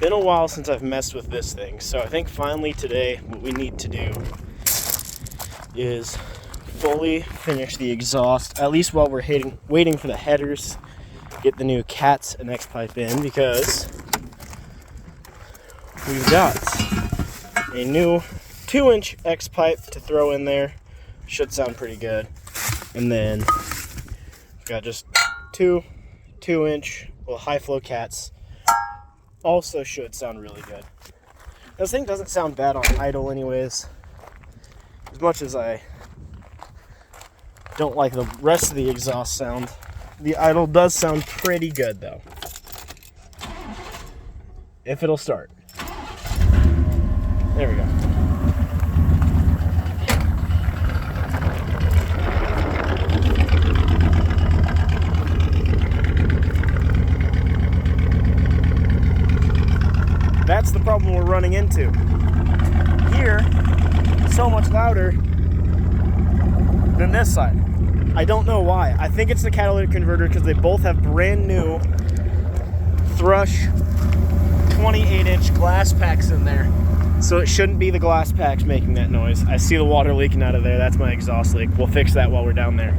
been a while since I've messed with this thing, so I think finally today what we need to do is fully finish the exhaust, at least while we're waiting for the headers, get the new cats and xpipe in, because we've got a new 2-inch xpipe to throw in there. Should sound pretty good. And then we've got just 2-inch high flow cats. Also should sound really good. This thing doesn't sound bad on idle anyways. As much as I don't like the rest of the exhaust sound, the idle does sound pretty good though. If it'll start. There we go. That's the problem we're running into. Here, so much louder than this side. I don't know why. I think it's the catalytic converter because they both have brand new Thrush 28-inch glass packs in there. So it shouldn't be the glass packs making that noise. I see the water leaking out of there. That's my exhaust leak. We'll fix that while we're down there.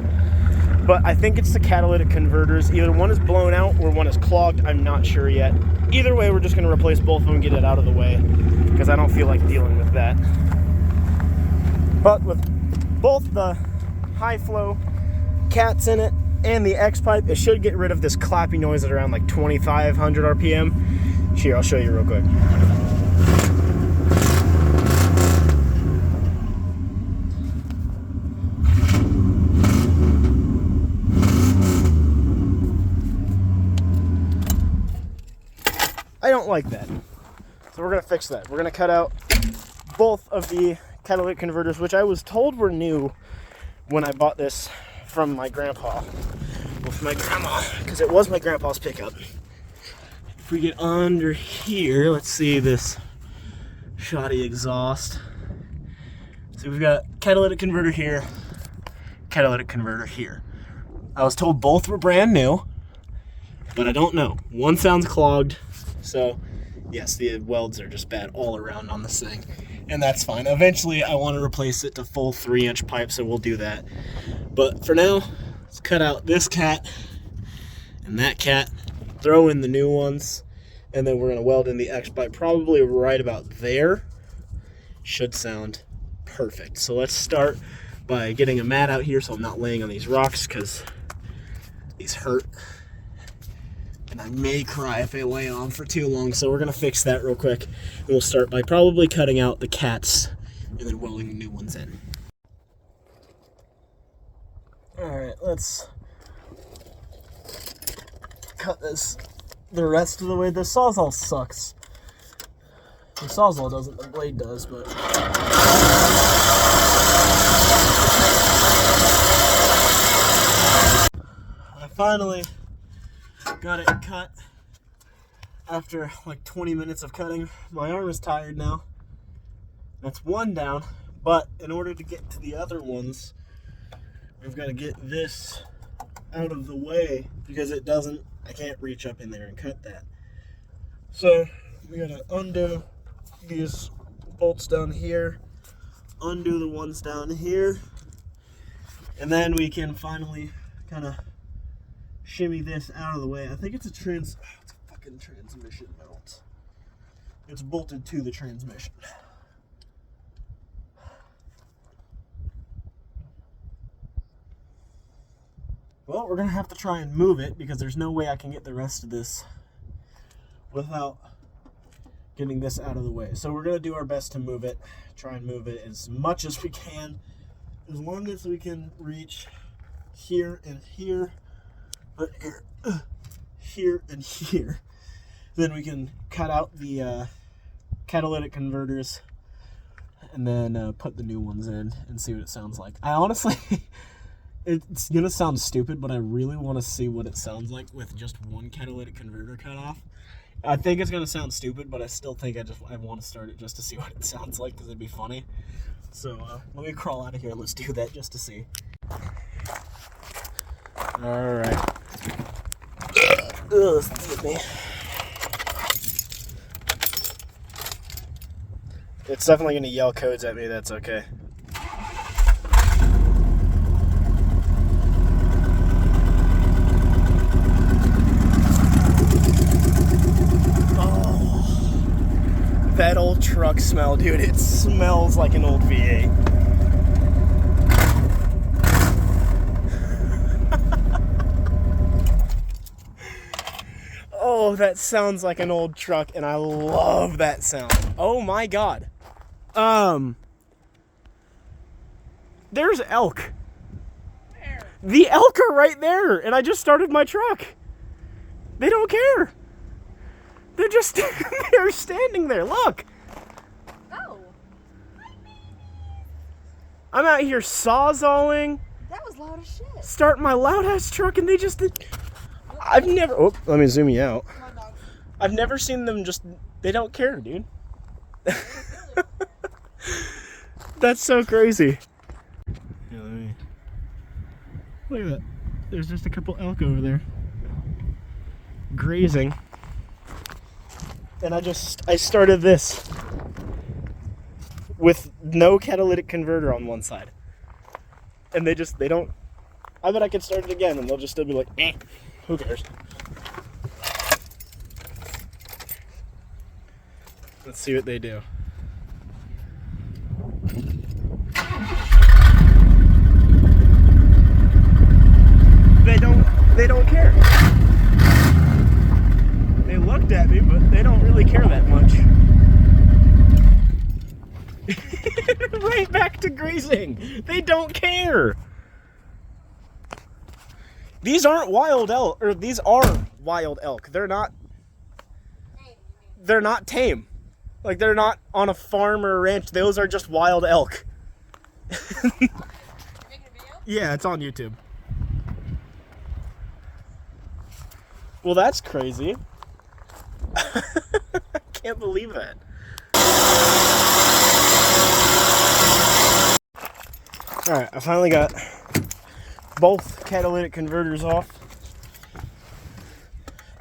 But I think it's the catalytic converters. Either one is blown out or one is clogged. I'm not sure yet. Either way, we're just going to replace both of them and get it out of the way because I don't feel like dealing with that. But with both the high flow cats in it and the xpipe, it should get rid of this clappy noise at around like 2,500 RPM. Here, I'll show you real quick. I don't like that. So we're going to fix that. We're going to cut out both of the catalytic converters, which I was told were new when I bought this from my grandpa. Well, from my grandma, because it was my grandpa's pickup. If we get under here, let's see this shoddy exhaust. So we've got catalytic converter here, catalytic converter here. I was told both were brand new, but I don't know. One sounds clogged. So, yes, the welds are just bad all around on this thing, and that's fine. Eventually, I want to replace it to full 3-inch pipe, so we'll do that. But for now, let's cut out this cat and that cat, throw in the new ones, and then we're going to weld in the xpipe probably right about there. Should sound perfect. So let's start by getting a mat out here so I'm not laying on these rocks because these hurt. And I may cry if I lay on for too long, so we're going to fix that real quick. And we'll start by probably cutting out the cats and then welding the new ones in. Alright, let's cut this the rest of the way. The Sawzall sucks. The Sawzall doesn't, the blade does, but... I finally got it cut after like 20 minutes of cutting. My arm is tired now. That's one down, but in order to get to the other ones, we've got to get this out of the way because I can't reach up in there and cut that. So we got to undo these bolts down here, undo the ones down here, and then we can finally kind of shimmy this out of the way. I think it's a fucking transmission mount. It's bolted to the transmission. Well, we're gonna have to try and move it because there's no way I can get the rest of this without getting this out of the way. So we're gonna do our best to move it, try and move it as much as we can, as long as we can reach here and here. But here and here, then we can cut out the catalytic converters and then put the new ones in and see what it sounds like. I honestly, it's gonna sound stupid, but I really want to see what it sounds like with just one catalytic converter cut off. I think it's gonna sound stupid, but I still think I want to start it just to see what it sounds like because it'd be funny. So let me crawl out of here. Let's do that just to see. All right. Excuse me. It's definitely going to yell codes at me. That's okay. Oh, that old truck smell, dude. It smells like an old V8. Oh, that sounds like an old truck, and I love that sound. Oh my god. There's elk. Where? The elk are right there, and I just started my truck. They don't care. They're just they're standing there. Look. Oh. I'm out here sawzalling. That was loud as shit. Starting my loud ass truck, and they just. I've never. Oh, let me zoom you out. Come on, dog. I've never seen them just. They don't care, dude. That's so crazy. Yeah, look at that. There's just a couple elk over there grazing, and I started this with no catalytic converter on one side, and they don't. I bet I could start it again, and they'll just still be like, eh, who cares? Let's see what they do. They don't care. They looked at me, but they don't really care that much. Right back to grazing. They don't care. These aren't wild elk, or these are wild elk. They're not tame. Like, they're not on a farm or a ranch. Those are just wild elk. You're making a video? Yeah, it's on YouTube. Well, that's crazy. I can't believe that. Alright, I finally got both catalytic converters off.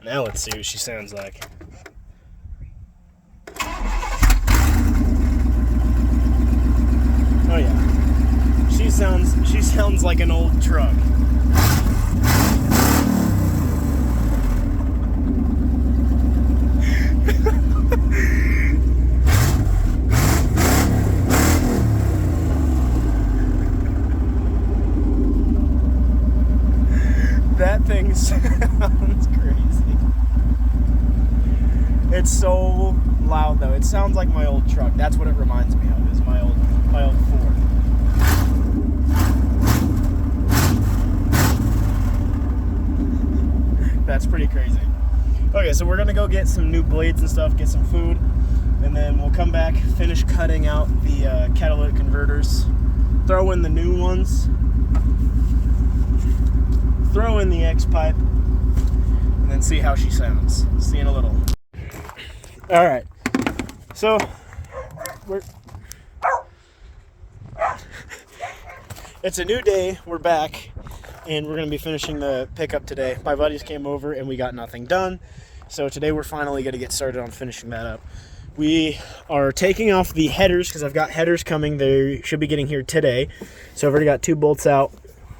Now let's see what she sounds like. Oh yeah. She sounds like an old truck. That thing sounds crazy. It's so loud though. It sounds like my old truck. That's what it reminds me of, is my old Ford. That's pretty crazy. Okay, so we're gonna go get some new blades and stuff, get some food, and then we'll come back, finish cutting out the catalytic converters, throw in the new ones, throw in the xpipe, and then see how she sounds. See you in a little. All right, so it's a new day. We're back, and we're gonna be finishing the pickup today. My buddies came over, and we got nothing done. So today we're finally gonna get started on finishing that up. We are taking off the headers because I've got headers coming. They should be getting here today. So I've already got 2 bolts out.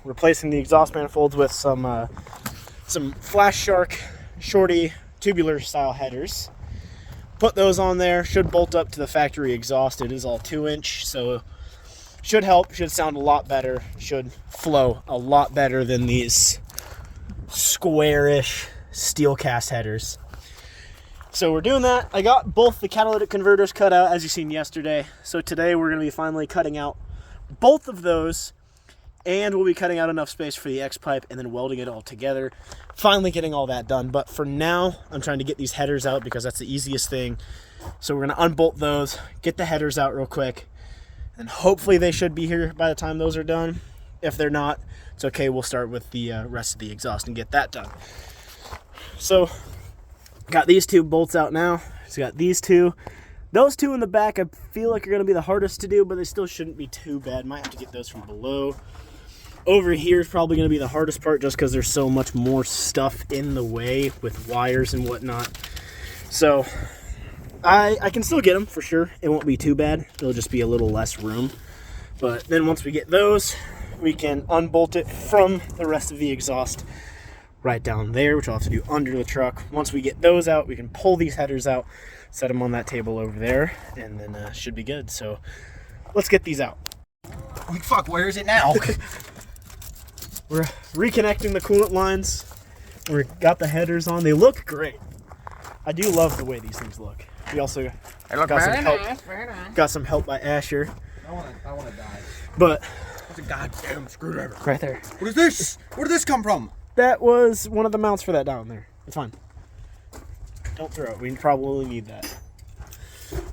Replacing the exhaust manifolds with some Flash Shark shorty tubular style headers. Put those on there. Should bolt up to the factory exhaust. It is all 2-inch, so should help. Should sound a lot better. Should flow a lot better than these squarish steel cast headers. So we're doing that. I got both the catalytic converters cut out, as you seen yesterday. So today we're going to be finally cutting out both of those. And we'll be cutting out enough space for the xpipe and then welding it all together. Finally getting all that done. But for now, I'm trying to get these headers out because that's the easiest thing. So we're going to unbolt those, get the headers out real quick, and hopefully they should be here by the time those are done. If they're not, it's okay. We'll start with the rest of the exhaust and get that done. So, got these 2 bolts out now. Just got these 2. Those 2 in the back, I feel like are going to be the hardest to do, but they still shouldn't be too bad. Might have to get those from below. Over here is probably going to be the hardest part just because there's so much more stuff in the way with wires and whatnot. So I can still get them for sure. It won't be too bad. It'll just be a little less room. But then once we get those, we can unbolt it from the rest of the exhaust right down there, which I'll have to do under the truck. Once we get those out, we can pull these headers out, set them on that table over there, and then should be good. So let's get these out. Fuck, where is it now? We're reconnecting the coolant lines. We got the headers on. They look great. I do love the way these things look. We also got some help by Asher. I want to die. But That's a goddamn screwdriver. right there. What is this? Where did this come from? That was one of the mounts for that down there. It's fine. Don't throw it. We probably need that.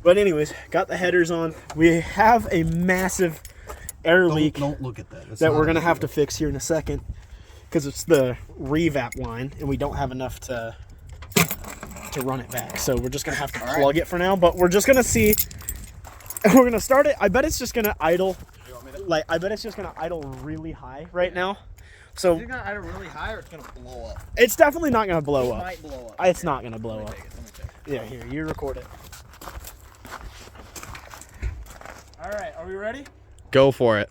But anyways, got the headers on. We have a massive air leak Don't look at that. that we're going to have to fix here in a second because it's the revap line and we don't have enough to run it back. So we're just going to have to plug it for now, but we're just going to see. We're going to start it. I bet it's just going to idle. Like, I bet it's just going to idle really high right now. So Is it going to idle really high or it's going to blow up? it's definitely not going to blow It up. might blow up. It's not going to blow up. Let me check. Yeah, here, you record it. All right, are we ready? Go for it.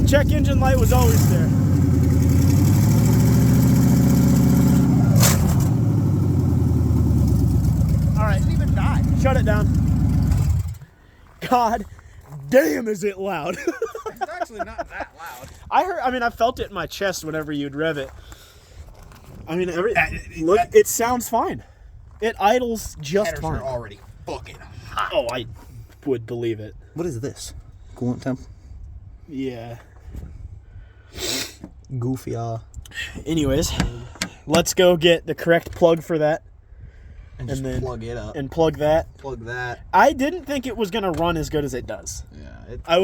Check engine light was always there. All right, It doesn't even die. shut it down. God damn, is it loud? It's actually not that loud. I felt it in my chest whenever you'd rev it. I mean, look, it sounds fine. It idles just Headers fine. are already fucking hot. Oh, I would believe it. What is this? Coolant temp? Yeah. Goofy, Anyways, let's go get the correct plug for that. and just then plug it up. And plug that. Plug that. I didn't think it was going to run as good as it does. Yeah, I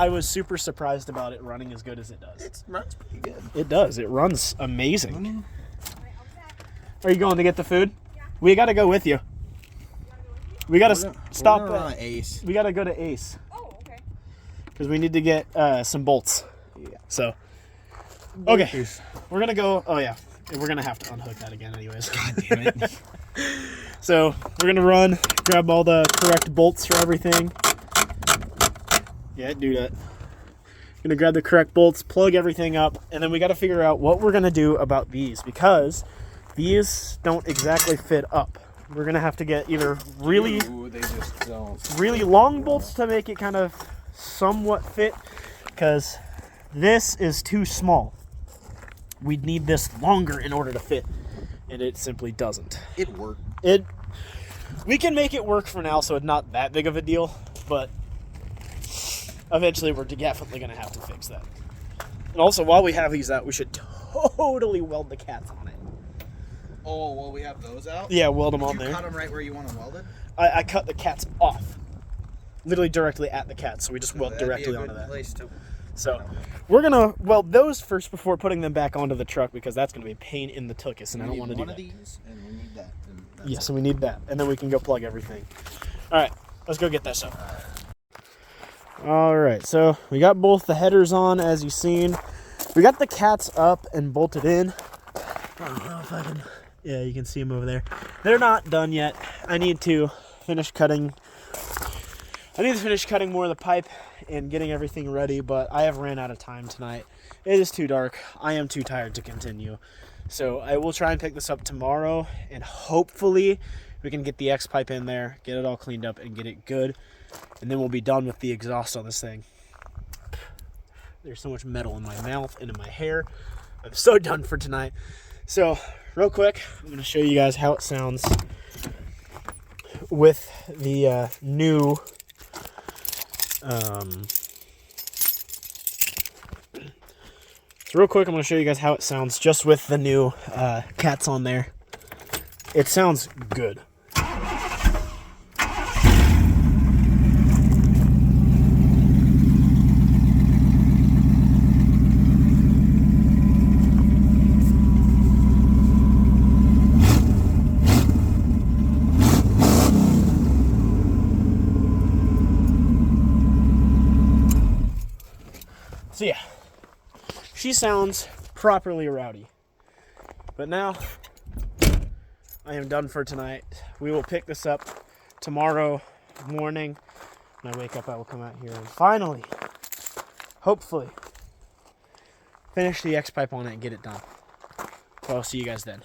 was super surprised about it running as good as it does. it runs pretty good. It does. It runs amazing. Are you going to get the food? Yeah. We got to go with you. We got to stop. We're on Ace. We got to go to Ace Oh, okay. because we need to get some bolts. Yeah. So, okay, we're gonna go. Oh yeah, we're gonna have to unhook that again, anyways. God damn it. So we're gonna run, grab all the correct bolts for everything. Yeah, do that. Gonna grab the correct bolts, plug everything up, and then we got to figure out what we're gonna do about these because these don't exactly fit up. We're gonna have to get either really they just don't. really long bolts to make it kind of somewhat fit because this is too small. We'd need this longer in order to fit, and it simply doesn't. It worked. We can make it work for now, so it's not that big of a deal, but eventually we're definitely going to have to fix that. And also, while we have these out, we should totally weld the cats on it. Oh, well, we have those out? Yeah, weld them Did on you there. cut them right where you want them welded? I cut the cats off. Literally directly at the cats, so we just weld That'd be a directly good onto that. place to- So we're gonna weld those first before putting them back onto the truck because that's gonna be a pain in the tuchus, and I don't want to do one that. of these, and we need that. And that's Yeah, it. so we need that, and then we can go plug everything. All right, let's go get this up. All right, so we got both the headers on, as you've seen. We got the cats up and bolted in. I don't know if I can. Yeah, you can see them over there. They're not done yet. I need to finish cutting. More of the pipe and getting everything ready, but I have ran out of time tonight. It is too dark. I am too tired to continue. So I will try and pick this up tomorrow, and hopefully we can get the xpipe in there, get it all cleaned up, and get it good. And then we'll be done with the exhaust on this thing. There's so much metal in my mouth and in my hair. I'm so done for tonight. So real quick, I'm going to show you guys how it sounds with the new so real quick, I'm going to show you guys how it sounds just with the new cats on there. It sounds good. So yeah, she sounds properly rowdy. But now, I am done for tonight. We will pick this up tomorrow morning. When I wake up, I will come out here and finally, hopefully, finish the X-pipe on it and get it done. So I'll see you guys then.